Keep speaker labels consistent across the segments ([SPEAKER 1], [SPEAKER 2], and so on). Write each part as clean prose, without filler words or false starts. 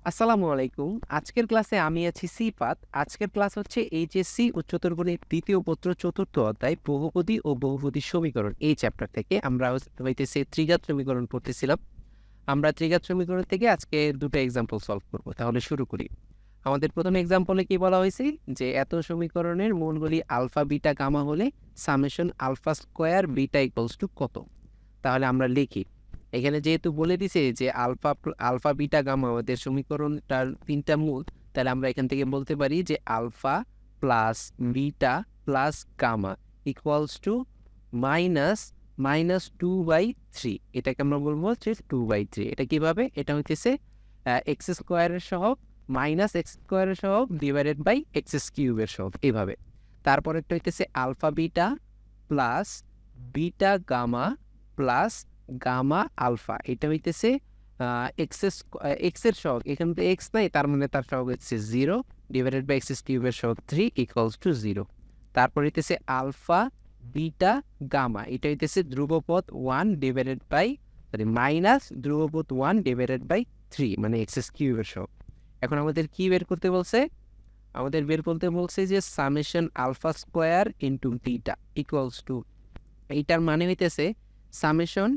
[SPEAKER 1] আসসালামু আলাইকুম। আজকের ক্লাসে আমি আছি সিফাত। আজকের ক্লাস হচ্ছে এইচএসসি উচ্চতর গণিত ২য় পত্র ৪র্থ অধ্যায় বহুপদী ও বহুপদী সমীকরণ এই চ্যাপ্টার থেকে আমরা হইতেছে ত্রিঘাত সমীকরণ পড়তেছিলাম। আমরা ত্রিঘাত সমীকরণ থেকে আজকে দুটো এক্সাম্পল সলভ করব। তাহলে শুরু করি। আমাদের প্রথম এক্সাম্পলে কি বলা হয়েছে যে এত সমীকরণের মূলগুলি আলফা, বিটা, গামা হলে summation alpha square beta equals to কত? তাহলে আমরা লিখি। এখানে যেহেতু বলে দিছে যে আলফা, বিটা, গামা আমাদের সমীকরণটার ৩টা মূল, তাহলে আমরা এখান থেকে বলতে পারি যে alpha plus beta plus gamma equals to -2/3। এটাকে আমরা বলবো যে 2/3। এটা কিভাবে? এটা হইতেছে এক্স স্কোয়ারের সহগ মাইনাস এক্স স্কোয়ারের সহগ ডিভাইডেড বাই এক্স কিউবের সহগ, এইভাবে। তারপর একটা হইতেছে alpha beta plus beta gamma plus gamma alpha. এটা হইতেছে এক্স এর সহগ, এখানে তো এক্স নাই, তার মানে তার সহগ হচ্ছে 0 ডিভাইডেড বাই এক্স কিউবের সহগ 3 ইকুয়ালস টু 0। তারপর হইতেছে আলফা বিটা গামা, এটা হইতেছে ধ্রুবপদ 1 ডিভাইডেড বাই মাইনাস ধ্রুবপদ 1 ডিভাইডেড বাই 3 মানে এক্স কিউবের সহগ। এখন আমাদের কি বের করতে বলছে? আমাদের বের করতে বলছে যে summation alpha square into beta equals to, এইটার মানে হইতেছে সামেশন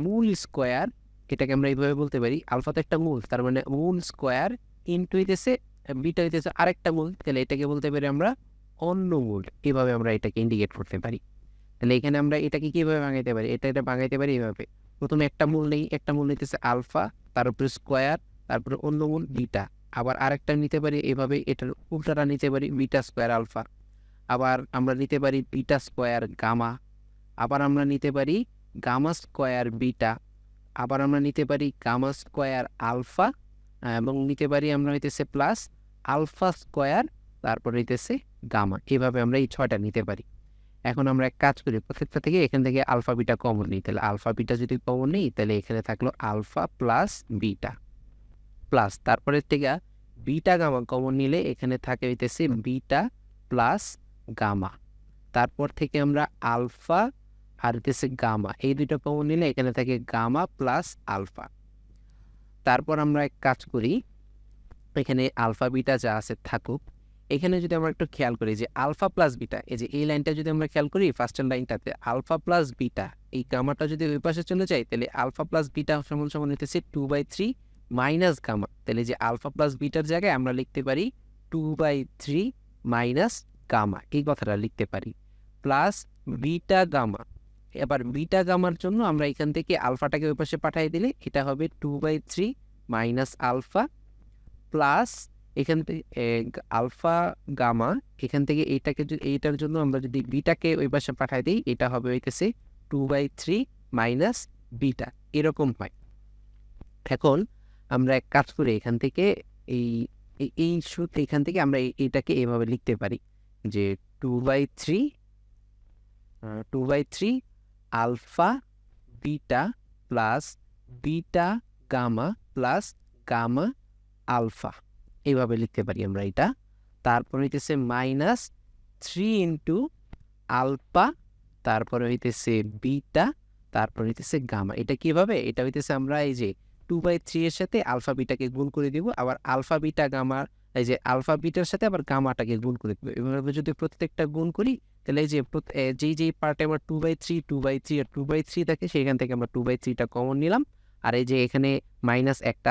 [SPEAKER 1] মূল স্কোয়ার, এটাকে আমরা এইভাবে বলতে পারি। আলফা তো একটা মূল, তার মানে মূল স্কোয়ার ইন্টু হইতেছে বিটা হইতেছে আরেকটা মূল, তাহলে এটাকে বলতে পারি আমরা অন্য মূল। এইভাবে আমরা এটাকে ইন্ডিকেট করতে পারি। তাহলে এখানে আমরা এটাকে কিভাবে ভাঙাইতে পারি? এটা ভাঙাইতে পারি এইভাবে। প্রথমে একটা মূল নেই, একটা মূল নিতেছে আলফা, তার উপরে স্কোয়ার, তারপরে অন্য মূল বিটা। আবার আরেকটা নিতে পারি এভাবে, এটার উল্টাটা নিতে পারি বিটা স্কোয়ার আলফা। আবার আমরা নিতে পারি বিটা স্কোয়ার গামা। আবার আমরা নিতে পারি গামা স্কোয়ার বিটা। আবার আমরা নিতে পারি গামা স্কোয়ার আলফা, এবং নিতে পারি আমরা হইতেছে প্লাস আলফা স্কোয়ার, তারপর হইতেছে গামা। এভাবে আমরা এই 6টা নিতে পারি। এখন আমরা এক কাজ করি, প্রত্যেকটা থেকে এখান থেকে আলফা বিটা কমন নিই। তাহলে আলফা বিটা যদি কমন নিই, তাহলে এখানে থাকলো আলফা প্লাস বিটা প্লাস তারপরে থেকে বিটা গামা কমন নিলে এখানে থাকে হইতেছে বিটা প্লাস গামা। তারপর থেকে আমরা আলফা আর হইতেছে গামা, এই দুটো কমন নিলে এখানে থাকে গামা প্লাস আলফা। তারপর আমরা এক কাজ করি, এখানে আলফা বিটা যা আছে থাকুক। এখানে যদি আমরা একটু খেয়াল করি যে আলফা প্লাস বিটা, এই যে এই লাইনটা যদি আমরা খেয়াল করি, ফার্স্টের লাইনটাতে আলফা প্লাস বিটা, এই গামাটা যদি ওই পাশে চলে যায়, তাহলে আলফা প্লাস বিটা সমান সমান হইতেছে 2/3 মাইনাস গামা। তাহলে যে আলফা প্লাস বিটার জায়গায় আমরা লিখতে পারি 2/3 মাইনাস গামা, এই কথাটা লিখতে পারি। Plus beta gamma. এবার বিটা গামার জন্য আমরা এখান থেকে আলফাটাকে ওই পাশে পাঠিয়ে দিলে এটা হবে 2/3 মাইনাস আলফা প্লাস এখান থেকে আলফা গামা, এখান থেকে এইটাকে এইটার জন্য আমরা যদি বিটাকে ওই পাশে পাঠাই দিই, এটা হবে হইতেছে 2/3 মাইনাস বিটা, এরকম হয়। এখন আমরা এক কাজ করি, এখান থেকে এই এই সূত্র, এখান থেকে আমরা এইটাকে এভাবে লিখতে পারি যে 2/3 alpha beta plus beta gamma plus gamma alpha, এইভাবে লিখতে পারি আমরা এটা। তারপর হইতেছে -3 ইন্টু আলফা, তারপরে হইতেছে বিটা, তারপর হইতেছে গামা। এটা কিভাবে? এটা হইতেছে আমরা এই যে 2/3 এর সাথে আলফা বিটাকে গুণ করে দিব, আবার আলফা বিটা গামা, এই যে আলফা বিটার সাথে আবার গামাটাকে গুণ করে দিব। এভাবে যদি প্রত্যেকটা গুণ করি, তাহলে এই যে যেই পার্টে আমরা 2/3 আর 2/3 থাকে, সেখান থেকে আমরা 2/3টা কমন নিলাম। আর এই যে এখানে মাইনাস একটা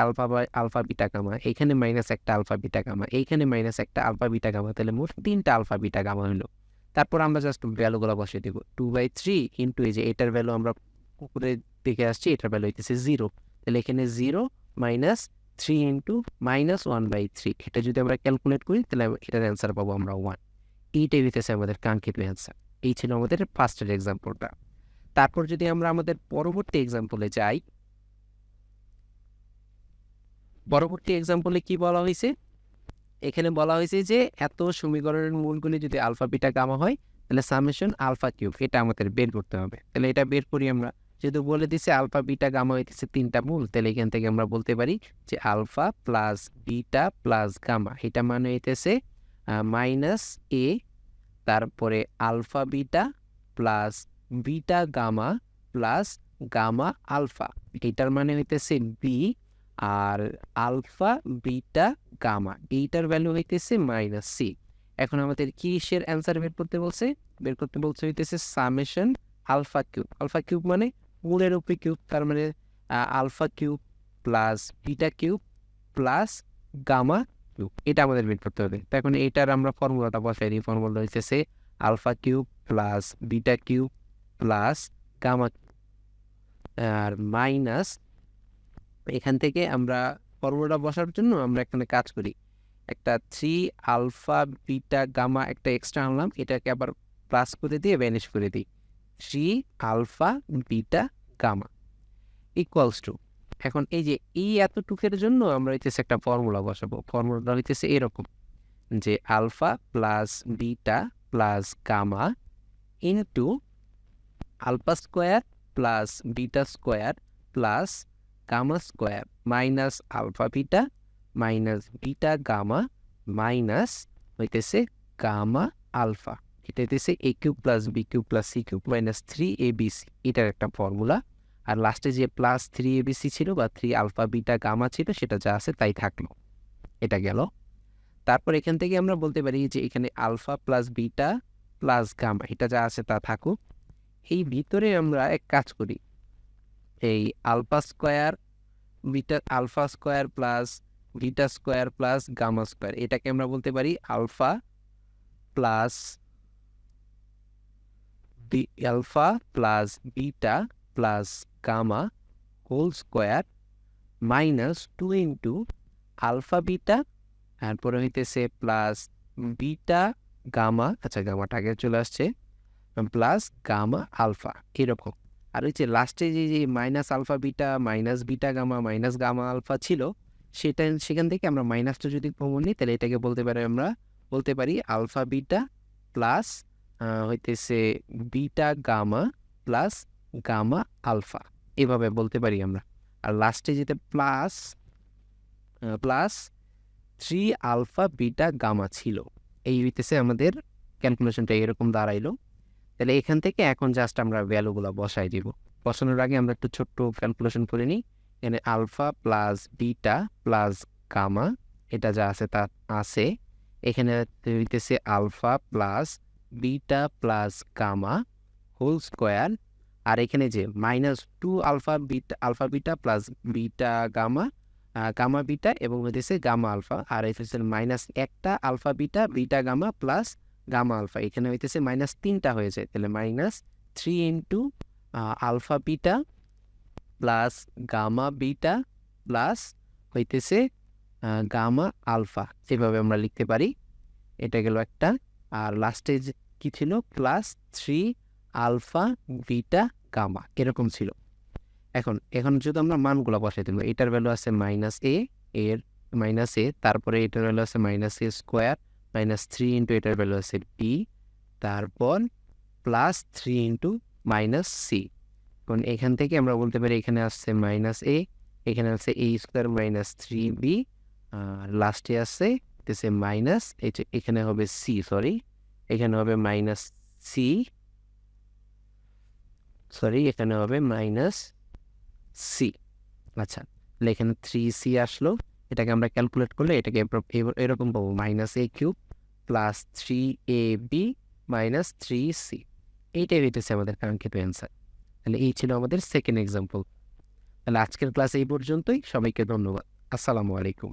[SPEAKER 1] আলফা বিটা গামা, এইখানে মাইনাস একটা আলফা বিটা গামা, এইখানে মাইনাস একটা আলফা বিটা গামা, তাহলে মোট 3টা আলফা বিটা গামা হলো। তারপর আমরা জাস্ট ভ্যালুগুলো বসিয়ে দেবো। 2/3 ইন্টু এই যে এটার ভ্যালু আমরা উপরে দেখে আসছি, এটার ভ্যালু হইতেছে 0। তাহলে এখানে 0 মাইনাস 3 ইন্টু -1/3, এটা যদি আমরা ক্যালকুলেট করি, তাহলে এটার অ্যান্সার পাবো আমরা 1। এইটাই হইতেছে আমাদের কাঙ্ক্ষিত অ্যান্সার। এই ছিল আমাদের ফার্স্টের এক্সাম্পলটা। তারপর যদি আমরা আমাদের পরবর্তী এক্সাম্পলে যাই, পরবর্তী এক্সাম্পলে কি বলা হয়েছে? এখানে বলা হয়েছে যে এত সমীকরণের মূলগুলি যদি আলফা বিটা গামা হয়, তাহলে সামেশন আলফা কিউব, এটা আমাদের বের করতে হবে। তাহলে এটা বের করি আমরা। যেহেতু বলে দিছে আলফা বিটা গামা হইতেছে 3টা মূল, তাহলে এখান থেকে আমরা বলতে পারি যে alpha plus beta plus gamma, এটা মানে হইতেছে -a, তারপরে alpha beta plus beta gamma plus gamma alpha, এটার মানে হইতেছে b। আর আলফা বিটা গামা এইটার ভ্যালু হইতেছে মাইনাস সি। এখন আমাদের কিসের অ্যান্সার বের করতে বলছে হইতেছে সামেশন আলফা কিউব মানে মূলের উপরে কিউব, তার মানে alpha cube plus beta cube plus gamma cube, এটা আমাদের বের করতে হবে। তো এখন এটার আমরা ফর্মুলাটা বসাই দিই। ফর্মুলা হইতেছে alpha cube plus beta cube plus gamma আর মাইনাস, এখান থেকে আমরা ফর্মুলাটা বসার জন্য আমরা এখানে কাজ করি, একটা 3 আলফা বিটা গামা একটা এক্সট্রা আনলাম, এটাকে আবার প্লাস করে দিয়ে ভ্যানিশ করে দিই। 3 alpha beta gamma equals to, এখন এই যে এই এতটুকের জন্য আমরা হইতেছে একটা ফর্মুলা বসাবো। ফর্মুলাটা হইতেছে এরকম যে alpha plus beta plus gamma into alpha square plus beta square plus gamma square minus alpha beta minus beta gamma minus হইতেছে গামা আলফা, এটা হইতেছে A cube plus B cube plus C cube minus 3abc, এটার একটা formula. আর লাস্টে যে plus 3abc ছিল বা 3 alpha beta gamma ছিল সেটা যা আছে তাই থাকলো, এটা গেল। তারপর এখান থেকে আমরা বলতে পারি যে এখানে alpha plus beta plus gamma এটা যা আছে তা থাকুক। এই ভিতরে আমরা এক কাজ করি, এই alpha square plus beta square plus gamma square, এটাকে আমরা বলতে পারি alpha plus beta plus gamma whole square minus 2 into alpha beta, তারপরে হইতেছে প্লাস বিটা গামা, আচ্ছা গামাটা আগে চলে আসছে, প্লাস গামা আলফা এরকম। আর ওই যে লাস্টে যে minus alpha beta minus beta gamma minus gamma alpha ছিল সেখান থেকে আমরা মাইনাসটা যদি কমন নিই তাহলে এটাকে আমরা বলতে পারি আলফা বিটা প্লাস হইতেছে beta gamma plus gamma alpha, এভাবে বলতে পারি আমরা। আর লাস্টে যেতে প্লাস 3 আলফা বিটা গামা ছিল, এই হইতেছে আমাদের ক্যালকুলেশনটা এরকম দাঁড়াইলো। তাহলে এখান থেকে এখন জাস্ট আমরা ভ্যালুগুলো বসাই দিব। বসানোর আগে আমরা একটু ছোট্ট ক্যালকুলেশন করে নিই। এখানে alpha plus beta plus gamma এটা যা আছে তা আছে, এখানে হইতেছে alpha plus beta plus gamma whole square, আর এখানে যে -2 alpha beta plus beta gamma gamma beta এবং হইতেছে গামা আলফা, আর হইতেছে -1টা alpha beta beta gamma plus gamma alpha, এখানে হইতেছে -3টা হয়ে যায়, তাহলে -3 into alpha beta plus gamma beta plus হইতেছে গামা আলফা, এভাবে আমরা লিখতে পারি। এটা গেল একটা। আর লাস্টে কি ছিল প্লাস 3 আলফা বিটা গামা এরকম ছিল। এখন যদি আমরা মানগুলো বসাই দেবো, এটার ভ্যালু আছে -a, এর -a, তারপরে এটার ভ্যালু আছে -a স্কোয়ার -3 ইন্টু এটার ভ্যালু আছে b, তারপর প্লাস 3 ইন্টু -c। এখন এখান থেকে আমরা বলতে পারি এখানে আসছে -a, এখানে আছে a স্কোয়ার -3b, আর লাস্টে আছে মাইনাস, এখানে হবে c, এখানে হবে এখানে হবে -c। আচ্ছা, তাহলে এখানে 3c আসলো, এটাকে আমরা ক্যালকুলেট করলে এটাকে এরকম পাবো -a cube plus 3ab minus 3c, এইটাই হইতেছে আমাদের কাঙ্ক্ষিত অ্যান্সার। তাহলে এই ছিল আমাদের সেকেন্ড এক্সাম্পল। তাহলে আজকের ক্লাস এই পর্যন্তই, সবাইকে ধন্যবাদ। আসসালামু আলাইকুম।